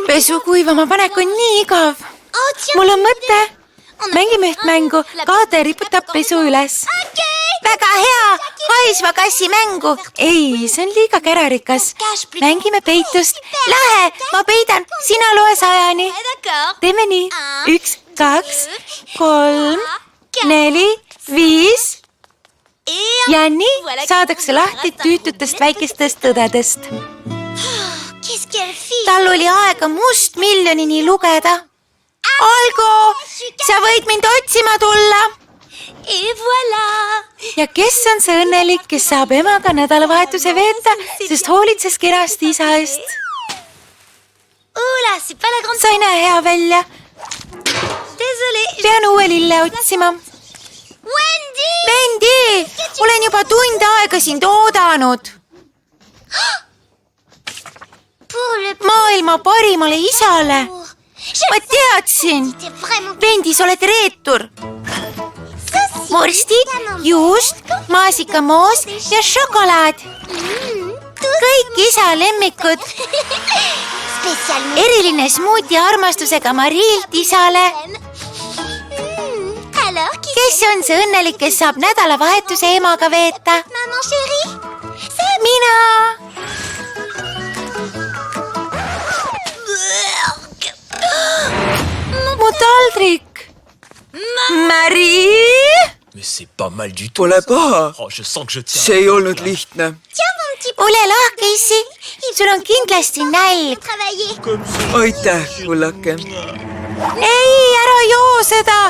Pesu kuivama panek on nii igav. Mul on mõte. Mängime üht mängu. Kaate riputab pesu üles. Väga hea. Haisva kassi mängu. Ei, see on liiga kärarikas. Mängime peitust. Lähe, ma peidan. Sina loe 100-ni. Teeme nii. 1, 2, 3, 4, 5. Ja nii saadakse lahti tüütutest väikestest tõdedest. Tal oli aega must miljonini lugeda. Olgu, sa võid mind otsima tulla. Ja kes on see õnnelik, kes saab emaga nädalavahetuse veeta, sest hoolitses kenasti isa eest? Sa ei näe hea välja. Pean uue lille otsima. Wendy, olen juba tund aega sind oodanud. Maailma parimale isale. Ma teadsin. Wendy, sa oled reetur. Vorstid, juust, maasikamoos ja šokolaad. Kõik isa lemmikud. Eriline smuuti armastusega Marilt isale. Kes on see õnnelik, kes saab nädalavahetuse emaga veeta? Mina. Mu taldrik. Marie? Pole paha. See ei olnud lihtne. Ole lahke, issi. Sul on kindlasti nälg. Aitäh, kullake. Ei, ära joo seda.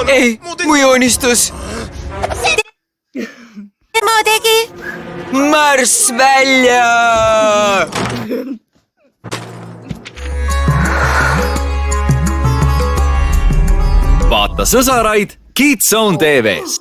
Ei, mu joonistus. Ma tegi. Marss välja! Vaata sõsaraid Kids Zone TV-s.